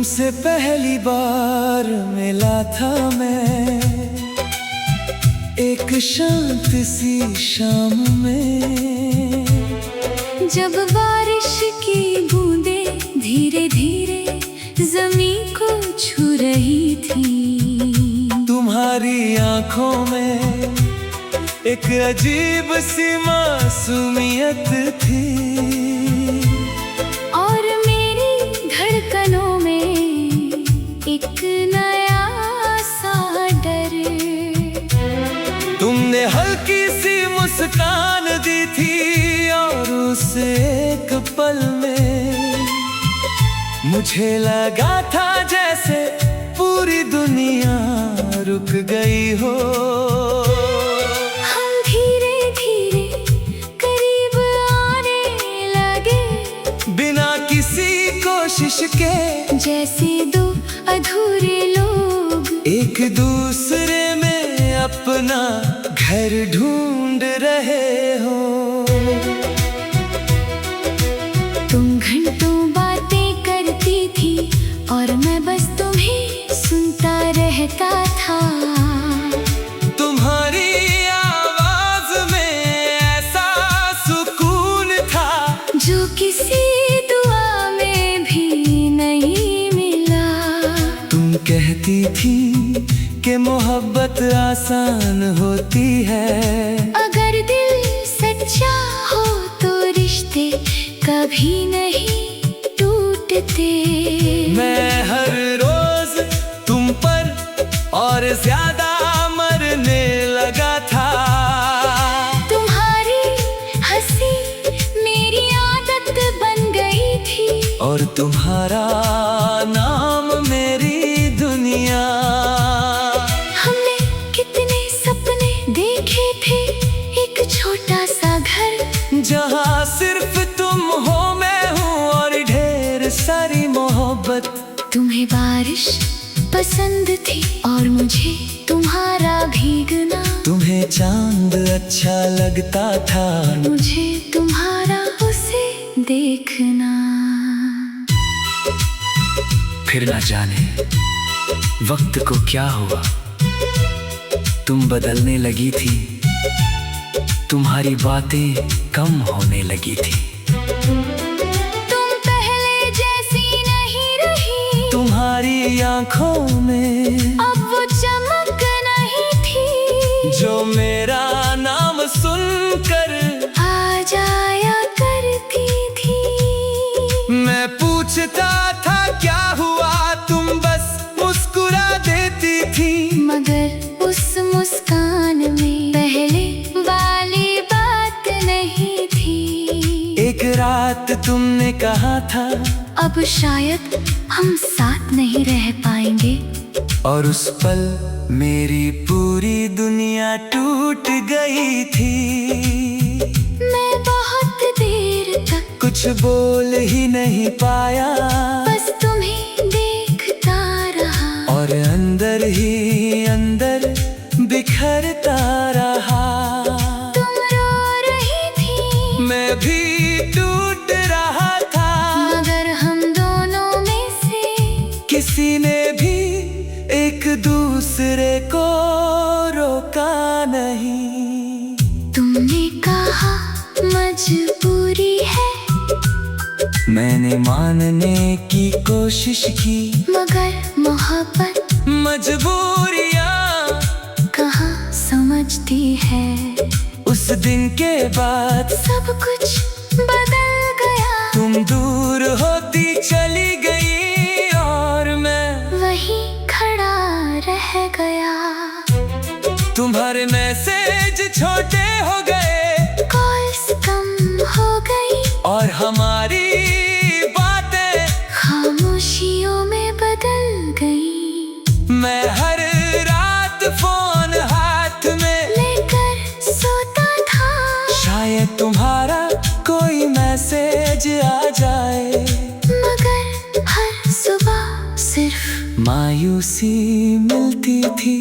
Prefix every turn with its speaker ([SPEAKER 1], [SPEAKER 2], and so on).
[SPEAKER 1] तुमसे पहली बार मिला था मैं एक शांत सी शाम में,
[SPEAKER 2] जब बारिश की बूंदें धीरे धीरे ज़मीन को छू रही थी।
[SPEAKER 1] तुम्हारी आंखों में एक अजीब सी मासूमियत थी
[SPEAKER 2] और मेरी धड़कनों में एक नया सा डर।
[SPEAKER 1] तुमने हल्की सी मुस्कान दी थी और उस एक पल में मुझे लगा था जैसे पूरी दुनिया रुक गई हो।
[SPEAKER 2] हम धीरे धीरे करीब आने लगे,
[SPEAKER 1] बिना किसी कोशिश के,
[SPEAKER 2] जैसे दो अधूरे लोग
[SPEAKER 1] एक दूसरे में अपना घर ढूंढ रहे हो।
[SPEAKER 2] तुम घंटों बातें करती थी और मैं बस तुम्हें सुनता रहता था।
[SPEAKER 1] तुम्हारी आवाज में ऐसा सुकून था
[SPEAKER 2] जो किसी दुआ में भी नहीं मिला।
[SPEAKER 1] तुम कहती थी कि मोहब्बत आसान होती है,
[SPEAKER 2] अगर दिल सच्चा हो तो रिश्ते कभी नहीं टूटते।
[SPEAKER 1] मैं हर रोज तुम पर और ज्यादा मरने लगा था।
[SPEAKER 2] तुम्हारी हंसी मेरी आदत बन गई थी
[SPEAKER 1] और तुम्हारा नाम मेरी दुनिया।
[SPEAKER 2] हमने कितने सपने देखे थे, एक छोटा सा घर
[SPEAKER 1] जहाँ सिर्फ तुम हो, मैं हूँ और ढेर सारी मोहब्बत।
[SPEAKER 2] तुम्हें बारिश पसंद थी और मुझे तुम्हारा भीगना।
[SPEAKER 1] तुम्हें चांद अच्छा लगता था,
[SPEAKER 2] मुझे तुम्हारा उसे देखना।
[SPEAKER 1] फिर ना जाने वक्त को क्या हुआ, तुम बदलने लगी थी, तुम्हारी बातें कम होने लगी थी।
[SPEAKER 2] तुम पहले जैसी नहीं रही,
[SPEAKER 1] तुम्हारी आंखों में
[SPEAKER 2] अब वो चमक नहीं थी
[SPEAKER 1] जो मेरा नाम सुनकर
[SPEAKER 2] आ जाया करती थी।
[SPEAKER 1] मैं पूछता था क्या हुआ, तुम बस मुस्कुरा देती थी।
[SPEAKER 2] मगर उस मुस्कान में पहले वाली बात नहीं थी।
[SPEAKER 1] एक रात तुमने कहा था
[SPEAKER 2] अब शायद हम साथ नहीं रह पाएंगे,
[SPEAKER 1] और उस पल मेरी पूरी दुनिया टूट गई थी।
[SPEAKER 2] मैं बहुत देर तक
[SPEAKER 1] कुछ बोल ही नहीं पाया,
[SPEAKER 2] बस तुम्हें देखता रहा
[SPEAKER 1] और अंदर ही अंदर बिखरता रहा।
[SPEAKER 2] तुम रो रही थी,
[SPEAKER 1] मैं भी टूट रहा था,
[SPEAKER 2] मगर हम दोनों में से
[SPEAKER 1] किसी ने भी एक दूसरे को रोका नहीं।
[SPEAKER 2] तुमने कहा मजबूरी है,
[SPEAKER 1] मैंने मानने की कोशिश की,
[SPEAKER 2] मगर मोहब्बत
[SPEAKER 1] मजबूरियाँ
[SPEAKER 2] कहाँ समझती है।
[SPEAKER 1] उस दिन के बाद
[SPEAKER 2] सब कुछ बदल गया,
[SPEAKER 1] तुम दूर होती चली गई और मैं
[SPEAKER 2] वहीं खड़ा रह गया।
[SPEAKER 1] तुम्हारे मैसेज छोटे हो गए,
[SPEAKER 2] कॉल्स कम हो गई
[SPEAKER 1] और हमारी बातें
[SPEAKER 2] खामोशियों में बदल गई।
[SPEAKER 1] मैं हर रात फोन हाथ में
[SPEAKER 2] लेकर सोता था,
[SPEAKER 1] शायद तुम्हारा कोई मैसेज आ जाए,
[SPEAKER 2] मगर हर सुबह सिर्फ
[SPEAKER 1] मायूसी मिलती थी।